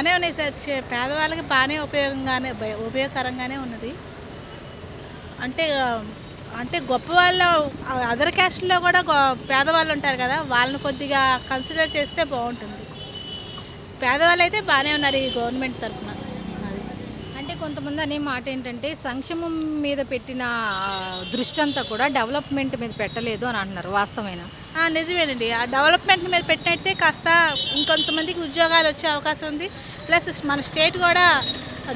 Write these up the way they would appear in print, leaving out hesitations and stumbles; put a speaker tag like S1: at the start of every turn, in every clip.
S1: బాగానే ఉన్నాయి సార్. పేదవాళ్ళకి బాగానే ఉపయోగకరంగానే ఉన్నది. అంటే అంటే గొప్ప వాళ్ళు అదర్ క్యాస్ట్లో కూడా పేదవాళ్ళు ఉంటారు కదా, వాళ్ళని కొద్దిగా కన్సిడర్ చేస్తే బాగుంటుంది. పేదవాళ్ళు అయితే బాగానే ఉన్నారు ఈ గవర్నమెంట్ తరఫున. అది
S2: అంటే కొంతమంది అనే మాట ఏంటంటే సంక్షేమం మీద పెట్టిన దృష్టి అంతా కూడా డెవలప్మెంట్ మీద పెట్టలేదు అని అంటున్నారు. వాస్తవమేనా?
S1: నిజమేనండి. ఆ డెవలప్మెంట్ మీద పెట్టినట్టే కాస్త ఇంకొంతమందికి ఉద్యోగాలు వచ్చే అవకాశం ఉంది. ప్లస్ మన స్టేట్ కూడా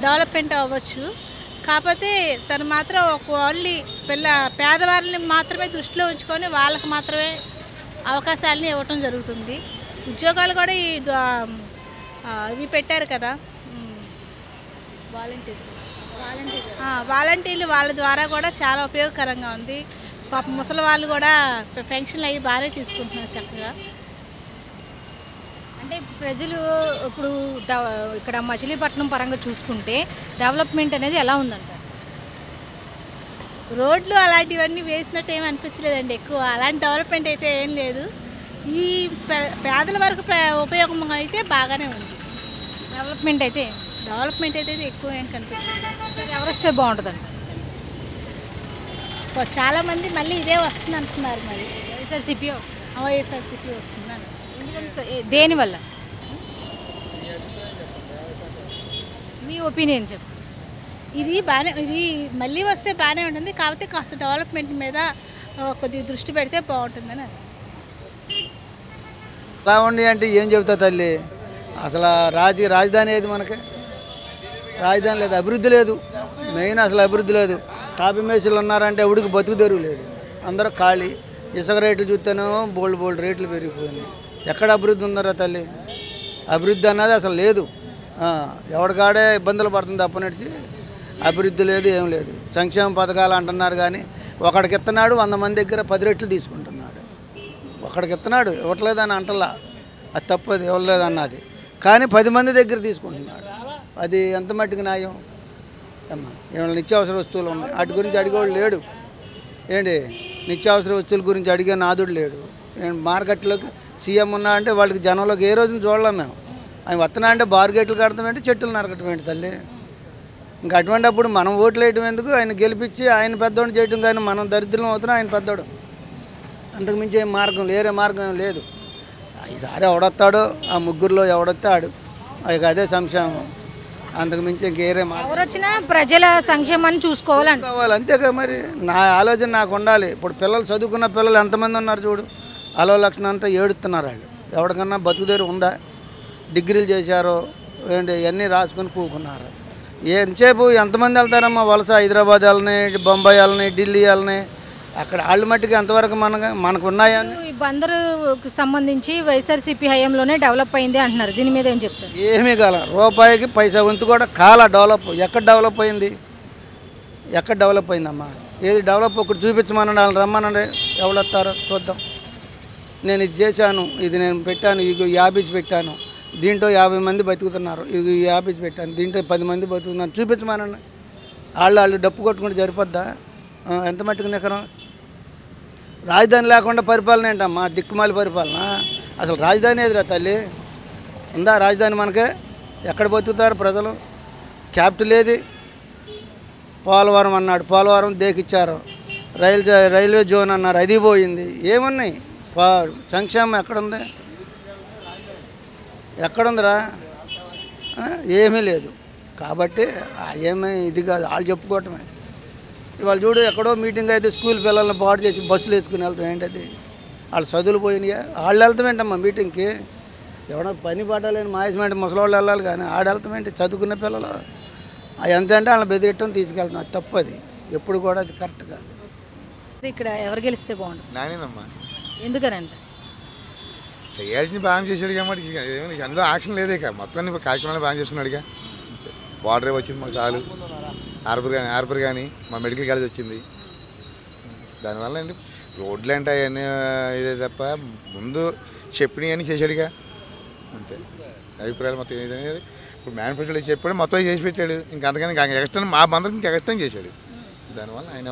S1: డెవలప్మెంట్ అవ్వచ్చు. కాకపోతే తను మాత్రం ఓన్లీ పేదవాళ్ళని మాత్రమే దృష్టిలో ఉంచుకొని వాళ్ళకి మాత్రమే అవకాశాలని ఇవ్వటం జరుగుతుంది. ఉద్యోగాలు కూడా ఇవి పెట్టారు కదా, వాలంటీర్లు, వాళ్ళ ద్వారా కూడా చాలా ఉపయోగకరంగా ఉంది. పాప ముసలి వాళ్ళు కూడా పెన్షన్లు అవి బాగానే తీసుకుంటున్నారు చక్కగా.
S2: అంటే ప్రజలు ఇప్పుడు ఇక్కడ మచిలీపట్నం పరంగా చూసుకుంటే డెవలప్మెంట్ అనేది ఎలా ఉందంటారు?
S1: రోడ్లు అలాంటివన్నీ వేసినట్టు ఏమి అనిపించలేదండి. ఎక్కువ అలాంటి డెవలప్మెంట్ అయితే ఏం లేదు. ఈ పేదల వరకు ఉపయోగం అయితే బాగానే ఉంది.
S2: డెవలప్మెంట్ అయితే
S1: ఎక్కువ ఏం కనిపించలేదు.
S2: సరే, ఎవరు వస్తే బాగుంటుందండి?
S1: చాలామంది మళ్ళీ ఇదే వస్తుంది అంటున్నారు. మరి
S2: వైఎస్ఆర్సీపీ
S1: వస్తుందని.
S2: ఎందుకంటే దేనివల్ల? మీ ఒపీనియన్ చెప్పు.
S1: ఇది మళ్ళీ వస్తే బాగానే ఉంటుంది. కాకపోతే కాస్త డెవలప్మెంట్ మీద కొద్దిగా దృష్టి పెడితే బాగుంటుందని.
S3: ఎలా ఉండి అంటే ఏం చెబుతా తల్లి, అసలు రాజధాని ఏది మనకి? రాజధాని లేదు, అభివృద్ధి లేదు. మెయిన్ అసలు అభివృద్ధి లేదు. టాపీ మేసులు ఉన్నారంటే ఉడికి బతుకు తెరువు లేదు. అందరూ ఖాళీ. ఇసుక రేట్లు చూస్తేనో బోల్డ్ రేట్లు పెరిగిపోయినాయి. ఎక్కడ అభివృద్ధి ఉందరా తల్లి? అభివృద్ధి అన్నది అసలు లేదు. ఎవడికాడే ఇబ్బందులు పడుతుంది తప్పనిచ్చి అభివృద్ధి లేదు, ఏం లేదు. సంక్షేమ పథకాలు అంటున్నారు కానీ ఒకడికి ఇస్తున్నాడు, 100 మంది దగ్గర 10 రెట్లు తీసుకుంటున్నాడు. ఒకడికి ఇస్తున్నాడు, ఇవ్వట్లేదని అంటలా, అది తప్పది, ఇవ్వలేదన్నది. కానీ 10 మంది దగ్గర తీసుకుంటున్నాడు. అది ఎంత మట్టుకు న్యాయం అమ్మా? ఏమైనా నిత్యావసర వస్తువులు ఉన్నాయి, వాటి గురించి అడిగేవాడు లేడు. ఏంటి నిత్యావసర వస్తువుల గురించి అడిగే నాదుడు లేడు. మార్కెట్లోకి సీఎం ఉన్నా అంటే వాళ్ళకి జనంలోకి ఏ రోజున చూడలేం మేము. ఆయన వస్తున్నా అంటే బార్గేట్లు కడతాం ఏంటి, చెట్టులు నరకటం ఏంటి తల్లి? ఇంకా అటువంటిప్పుడు మనం ఓట్లు వేయటం ఎందుకు? ఆయన గెలిపించి ఆయన పెద్దోడు చేయటం, కానీ మనం దరిద్రం అవుతున్నాం, ఆయన పెద్దోడు. అంతకుమించి ఏం మార్గం, వేరే మార్గం లేదు. ఈసారి ఎవడొస్తాడో ఆ ముగ్గురులో ఎవడొస్తాడు, అదే సంక్షేమం. అంతకుమించి ఇంకేరే
S2: ఎవరు వచ్చినా ప్రజల సంక్షేమాన్ని చూసుకోవాలి.
S3: అంతేగా మరి. నా ఆలోచన నాకు ఉండాలి. ఇప్పుడు పిల్లలు, చదువుకున్న పిల్లలు ఎంతమంది ఉన్నారు చూడు. అలో లక్షణం అంతా ఏడుస్తున్నారు వాళ్ళు. ఎవరికన్నా బతుకుదేరు ఉందా? డిగ్రీలు చేశారో ఏంటి, ఇవన్నీ రాసుకొని కూకున్నారు. ఎంతసేపు ఎంతమంది వెళ్తారమ్మా వలస? హైదరాబాద్ వెళ్ళని, బొంబాయి వెళ్ళని, ఢిల్లీ వెళ్ళని. అక్కడ వాళ్ళు మట్టికి ఎంతవరకు మనకు ఉన్నాయా?
S2: బందరుకు సంబంధించి వైఎస్ఆర్సీపీ హయాంలోనే డెవలప్ అయింది అంటున్నారు. దీని మీద ఏం చెప్తారు?
S3: ఏమీ కాల, రూపాయికి పైసా వంతు కూడా డెవలప్. ఎక్కడ డెవలప్ అయింది? అమ్మా? ఏది డెవలప్ ఒకటి చూపించమనండి, వాళ్ళని రమ్మనండి. ఎవరు వస్తారో చూద్దాం. నేను ఇది చేశాను, ఇది నేను పెట్టాను, ఇది ఈ ఆఫీస్ పెట్టాను, దీంట్లో 50 మంది బతుకుతున్నారు, ఇది ఈ ఆఫీస్ పెట్టాను, దీంట్లో 10 మంది బతుకుతున్నారు, చూపించమనండి. వాళ్ళు డప్పు కొట్టుకుంటే సరిపోద్దా? ఎంత మట్టుకు నికరం? రాజధాని లేకుండా పరిపాలన ఏంటమ్మా? దిక్కుమాలి పరిపాలన. అసలు రాజధాని ఏదిరా తల్లి? ఉందా రాజధాని మనకే? ఎక్కడ బతుకుతారు ప్రజలు? క్యాపిటల్ ఏది? పోలవరం అన్నాడు, పోలవరం దేకిచ్చారు. రైల్వే జోన్ అన్నారు, అది పోయింది. ఏమున్నాయి? సంక్షేమం ఎక్కడుంది? ఎక్కడుందిరా? ఏమీ లేదు. కాబట్టి ఏమీ ఇది కాదు, వాళ్ళు చెప్పుకోవటమే. ఇవాళ చూడు, ఎక్కడో మీటింగ్ అయితే స్కూల్ పిల్లల్ని పాడు చేసి బస్సులు వేసుకుని వెళ్తాం. ఏంటది? వాళ్ళు చదువులు పోయినాయా? వాళ్ళు వెళ్తామేంటమ్మా మీటింగ్కి? ఎవడో పని పడాలని మాయసమేంటి, ముసలివాళ్ళు వెళ్ళాలి కానీ ఆడ వెళ్తామేంటి? చదువుకునే పిల్లలు ఎంత అంటే వాళ్ళని బెదిరిట్టం తీసుకెళ్తాం. అది తప్పది, ఎప్పుడు కూడా అది కరెక్ట్ కాదు.
S2: ఇక్కడ ఎవరు గెలిస్తే బాగుంటుంది?
S4: నానేనమ్మా.
S2: ఎందుకనంటే
S4: చేయాల్సింది బాగా చేశాడు కాబట్టి అందులో యాక్షన్ లేదే. మొత్తం కార్యక్రమాలు బాగా చేస్తున్నాడుగా. వాటర్ వచ్చింది మాకు చాలు. ఆర్పర్ కానీ మా మెడికల్ కాలేజ్ వచ్చింది. దానివల్ల ఏంటి రోడ్లు అంటే అవన్నీ ఇదే తప్ప ముందు చెప్పినవి అని చేశాడుగా, అంతే. అభిప్రాయాలు మొత్తం ఏదనేది ఇప్పుడు మ్యానుఫ్యాక్చర్ చెప్పాడు, మొత్తం చేసి పెట్టాడు. ఇంకా అంతకని ఎక్స్టర్న్ మా బందరికి ఇంకా ఎక్స్టర్న్ చేశాడు. దానివల్ల ఆయన